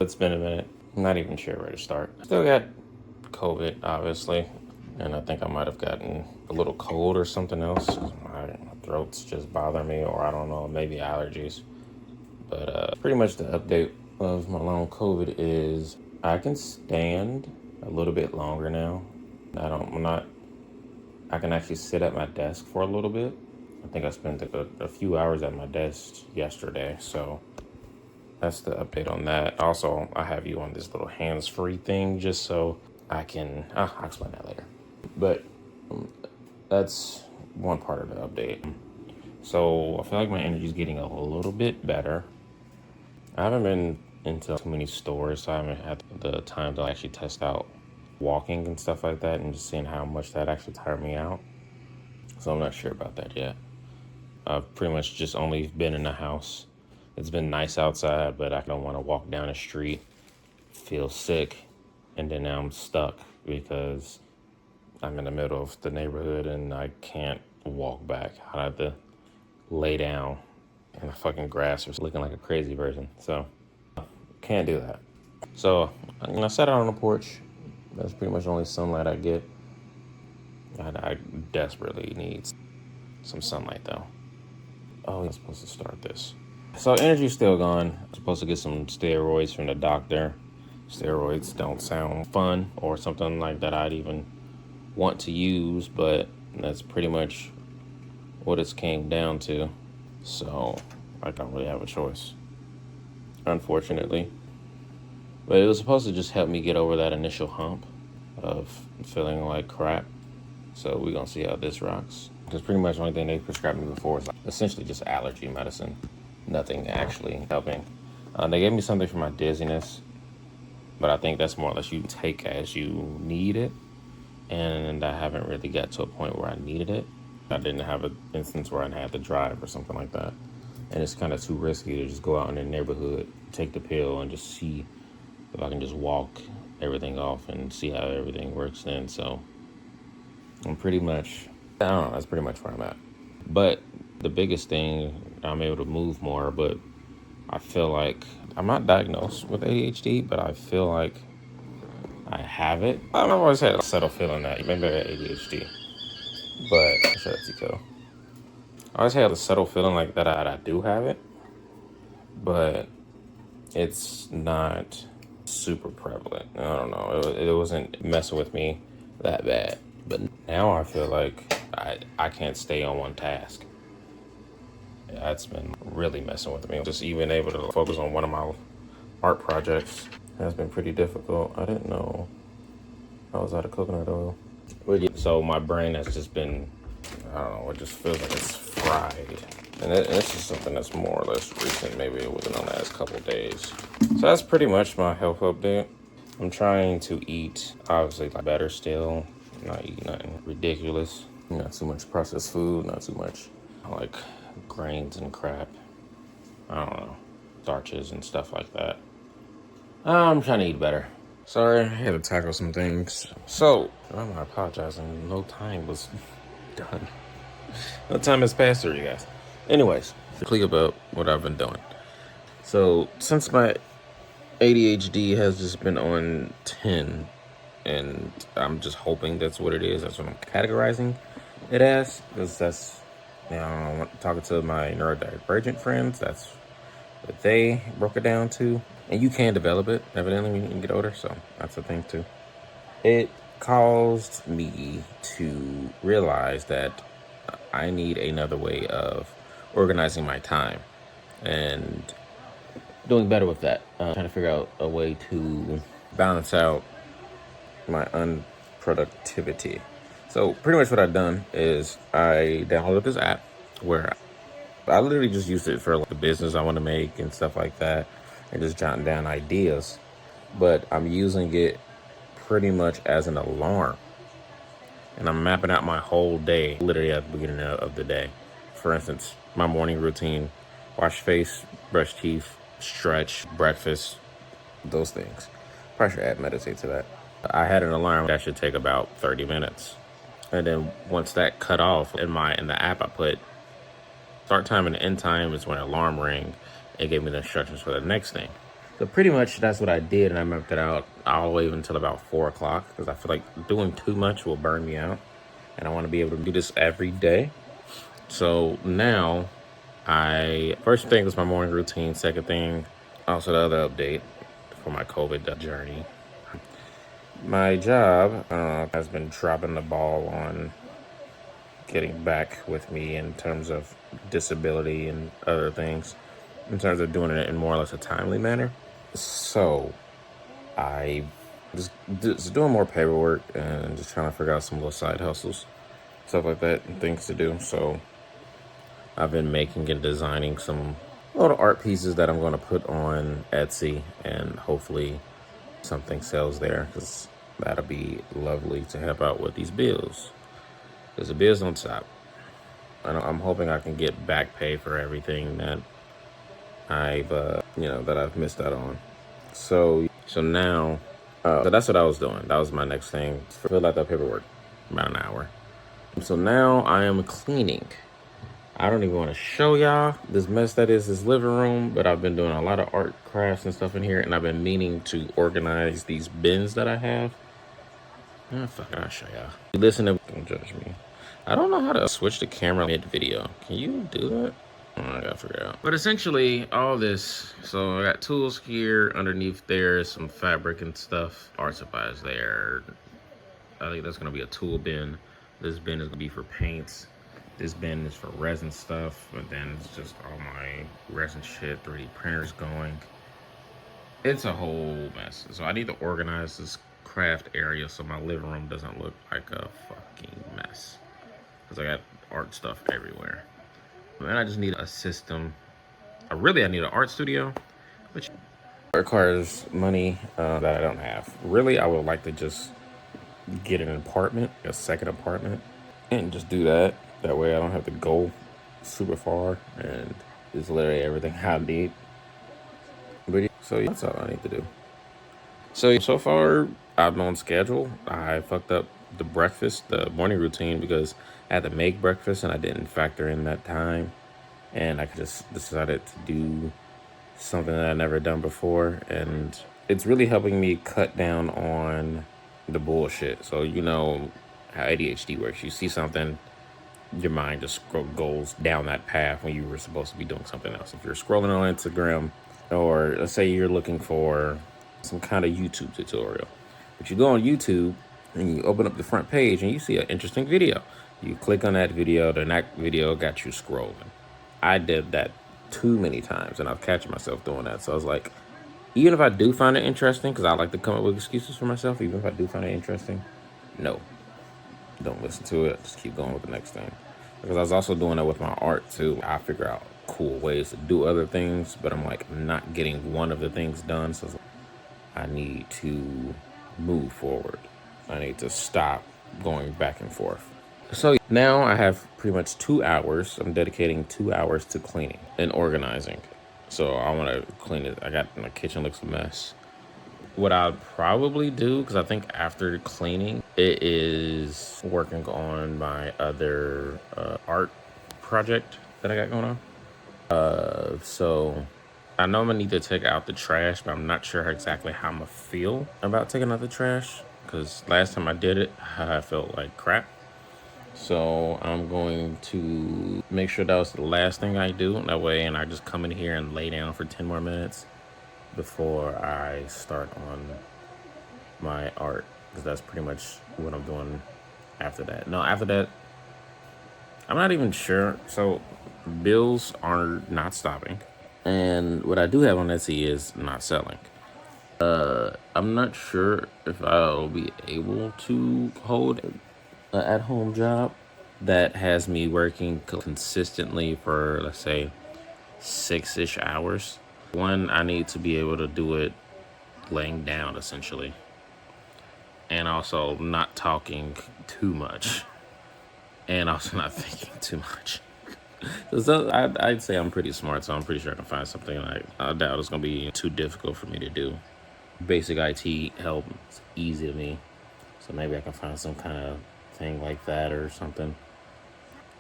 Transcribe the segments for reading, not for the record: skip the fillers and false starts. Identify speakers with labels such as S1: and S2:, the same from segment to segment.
S1: It's been a minute. I'm not even sure where to start. Still got COVID, obviously, and I think I might have gotten a little cold or something else. My throat's just bothering me, or I don't know, maybe allergies. But pretty much the update of my long COVID is I can stand a little bit longer now. I can actually sit at my desk for a little bit. I think I spent a few hours at my desk yesterday, so that's the update on that. Also, I have you on this little hands-free thing just so I can, I'll explain that later. But that's one part of the update. So I feel like my energy's getting a little bit better. I haven't been into too many stores, so I haven't had the time to actually test out walking and stuff like that and just seeing how much that actually tired me out. So I'm not sure about that yet. I've pretty much just only been in the house. It's been nice outside, but I don't want to walk down the street, feel sick, and then now I'm stuck because I'm in the middle of the neighborhood and I can't walk back. I have to lay down in the fucking grass or looking like a crazy person. So can't do that. So when I sat out on the porch, that's pretty much the only sunlight I get. I desperately need some sunlight though. Oh, I'm supposed to start this. So energy's still gone. I'm supposed to get some steroids from the doctor. Steroids don't sound fun or something like that I'd even want to use, but that's pretty much what it's came down to. So I don't really have a choice, unfortunately. But it was supposed to just help me get over that initial hump of feeling like crap. So we're gonna see how this rocks. Because pretty much the only thing they prescribed me before is like essentially just allergy medicine. Nothing actually helping. They gave me something for my dizziness, but I think that's more or less you take as you need it. And I haven't really got to a point where I needed it. I didn't have an instance where I had to drive or something like that. And it's kind of too risky to just go out in the neighborhood, take the pill, and just see if I can just walk everything off and see how everything works then. So I'm pretty much, I don't know, that's pretty much where I'm at. But the biggest thing, I'm able to move more, but I feel like I'm not diagnosed with ADHD, but I feel like I have it. I've always had a subtle feeling that maybe I got ADHD, but shut up, Tico. I always had a subtle feeling like that I do have it, but it's not super prevalent. I don't know. It wasn't messing with me that bad, but now I feel like I can't stay on one task. That's been really messing with me. Just even able to focus on one of my art projects has been pretty difficult. I didn't know I was out of coconut oil. So my brain has just been, I don't know, it just feels like it's fried. And this is something that's more or less recent, maybe within the last couple of days. So that's pretty much my health update. I'm trying to eat, obviously, better still. Not eat nothing ridiculous. Not too much processed food, not too much like grains and crap. I don't know, starches and stuff like that. I'm trying to eat better. Sorry, I had to tackle some things. So, I'm apologizing. No time was done. No time has passed through, you guys. Anyways, quickly about what I've been doing. So, since my ADHD has just been on 10, and I'm just hoping that's what it is. That's what I'm categorizing it as. Because that's, talking to my neurodivergent friends, that's what they broke it down to. And you can develop it, evidently, when you get older, so that's a thing, too. It caused me to realize that I need another way of organizing my time and doing better with that. Trying to figure out a way to balance out my unproductivity. So pretty much what I've done is I downloaded this app where I literally just used it for the business I want to make and stuff like that, and just jotting down ideas. But I'm using it pretty much as an alarm. And I'm mapping out my whole day, literally at the beginning of the day. For instance, my morning routine, wash face, brush teeth, stretch, breakfast, those things. Probably should add meditate to that. I had an alarm that should take about 30 minutes. And then once that cut off, in the app I put start time and end time is when alarm rang. It gave me the instructions for the next thing. So pretty much that's what I did, and I mapped it out all the way until about 4 o'clock because I feel like doing too much will burn me out, and I want to be able to do this every day. So now, I first thing was my morning routine. Second thing, also the other update for my COVID journey. My job has been dropping the ball on getting back with me in terms of disability and other things, in terms of doing it in more or less a timely manner. So I just doing more paperwork and just trying to figure out some little side hustles, stuff like that, and things to do. So I've been making and designing some little art pieces that I'm going to put on Etsy, and hopefully something sells there, because that'll be lovely to help out with these bills. Because the bills don't stop. I'm hoping I can get back pay for everything that I've missed out on. So now, so that's what I was doing. That was my next thing. Fill out that paperwork, about an hour. So now I am cleaning. I don't even want to show y'all this mess that is this living room, but I've been doing a lot of art crafts and stuff in here, and I've been meaning to organize these bins that I have. Oh, fuck it, I'll show y'all. You listen to, don't judge me. I don't know how to switch the camera mid-video. Can you do that? Oh, I gotta figure it out. But essentially, all this, so I got tools here, underneath there, some fabric and stuff, art supplies there. I think that's gonna be a tool bin. This bin is gonna be for paints. This bin is for resin stuff, but then it's just all my resin shit, 3D printers going. It's a whole mess. So I need to organize this craft area so my living room doesn't look like a fucking mess. Because I got art stuff everywhere. And I just need a system. I need an art studio, which requires money that I don't have. Really, I would like to just get an apartment, a second apartment, and just do that. That way I don't have to go super far, and it's literally everything I need. But yeah, so yeah, that's all I need to do. So far I'm on schedule. I fucked up the morning routine, because I had to make breakfast and I didn't factor in that time, and I just decided to do something that I've never done before, and it's really helping me cut down on the bullshit. So you know how ADHD works. You see something, your mind just goes down that path when you were supposed to be doing something else. If you're scrolling on Instagram, or let's say you're looking for some kind of YouTube tutorial, but you go on YouTube and you open up the front page and you see an interesting video. You click on that video, then that video got you scrolling. I did that too many times, and I've catching myself doing that. So I was like, even if I do find it interesting, because I like to come up with excuses for myself, even if I do find it interesting, no, don't listen to it. Just keep going with the next thing. Because I was also doing that with my art too. I figure out cool ways to do other things, but I'm like not getting one of the things done. So I need to move forward. I need to stop going back and forth. So now I have pretty much 2 hours. I'm dedicating 2 hours to cleaning and organizing. So I want to clean it. I got my kitchen looks a mess. What I'd probably do, because I think after cleaning, it is working on my other art project that I got going on. So I know I'm gonna need to take out the trash, but I'm not sure exactly how I'm gonna feel about taking out the trash, because last time I did it, I felt like crap. So I'm going to make sure that was the last thing I do. That way, and I just come in here and lay down for 10 more minutes before I start on my art, because that's pretty much what I'm doing after that. No, after that, I'm not even sure. So bills are not stopping, and what I do have on Etsy is not selling. I'm not sure if I'll be able to hold an at-home job that has me working consistently for, let's say, 6-ish hours. One, I need to be able to do it laying down, essentially, and also not talking too much, and also not thinking too much. So I'd say I'm pretty smart, so I'm pretty sure I can find something. I doubt it's gonna be too difficult for me to do. Basic IT help is easy to me, so maybe I can find some kind of thing like that or something.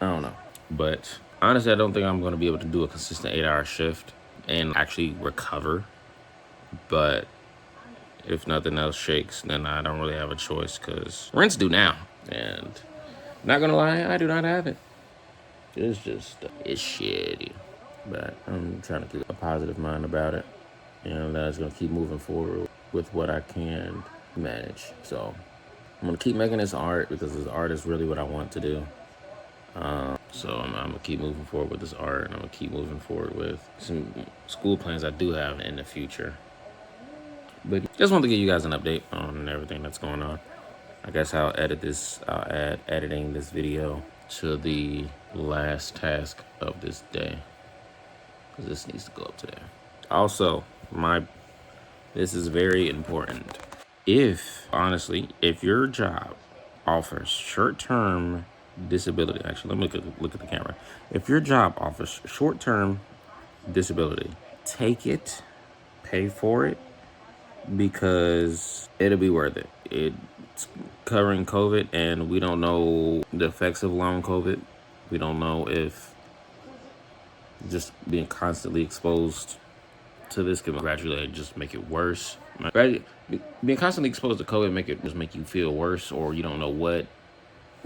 S1: I don't know, but honestly, I don't think I'm gonna be able to do a consistent 8-hour shift and actually recover But if nothing else shakes, then I don't really have a choice because rent's due now. And not gonna lie, I do not have it. It's just, it's shitty. But I'm trying to keep a positive mind about it. And I'm just gonna keep moving forward with what I can manage. So I'm gonna keep making this art because this art is really what I want to do. So I'm gonna keep moving forward with this art, and I'm gonna keep moving forward with some school plans I do have in the future. But just wanted to give you guys an update on everything that's going on. I guess I'll add editing this video to the last task of this day, because this needs to go up today. Also, this is very important. If your job offers short-term disability, actually, let me look at the camera. If your job offers short-term disability, take it, pay for it, because it'll be worth it. It's covering COVID, and we don't know the effects of long COVID. We don't know if just being constantly exposed to this can gradually just make it worse. Being constantly exposed to COVID make you feel worse, or you don't know what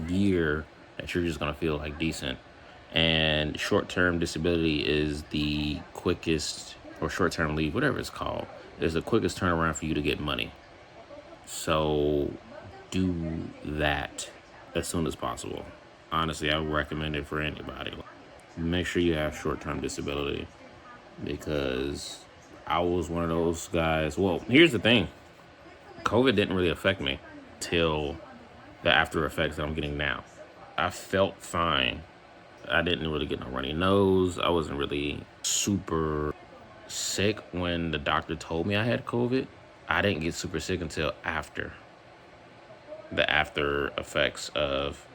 S1: year that you're just gonna feel like decent. And short-term disability is the quickest, or short-term leave, whatever it's called, is the quickest turnaround for you to get money. So do that as soon as possible. Honestly, I would recommend it for anybody. Make sure you have short-term disability, because I was one of those guys. Well, here's the thing. COVID didn't really affect me till the after effects that I'm getting now. I felt fine. I didn't really get no runny nose. I wasn't really super sick when the doctor told me I had COVID. I didn't get super sick until after the after effects of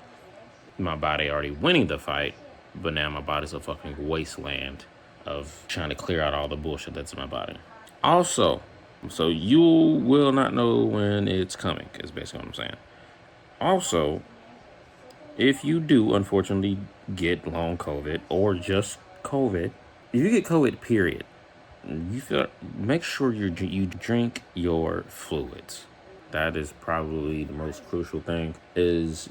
S1: my body already winning the fight, but now my body's a fucking wasteland of trying to clear out all the bullshit that's in my body. Also, so you will not know when it's coming, is basically what I'm saying. Also, if you do unfortunately get long COVID or just COVID, if you get COVID, period, make sure you drink your fluids. That is probably the most crucial thing, is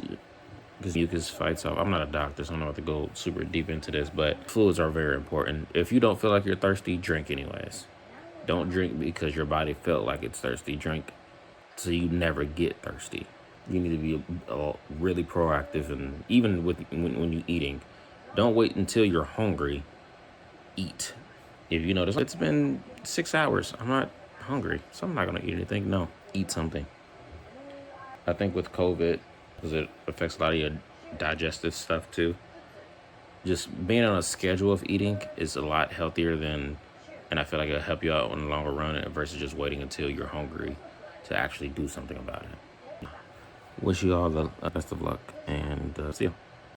S1: because mucus fights off. I'm not a doctor, so I'm not about to go super deep into this, but fluids are very important. If you don't feel like you're thirsty, drink anyways. Don't drink because your body felt like it's thirsty. Drink so you never get thirsty. You need to be really proactive, and even when you're eating, don't wait until you're hungry. Eat. If you notice it's been 6 hours, I'm not hungry, so I'm not gonna eat anything. No, eat something. I think with COVID, because it affects a lot of your digestive stuff too, just being on a schedule of eating is a lot healthier than, and I feel like it'll help you out in the longer run versus just waiting until you're hungry to actually do something about it. Wish you all the best of luck, and see ya.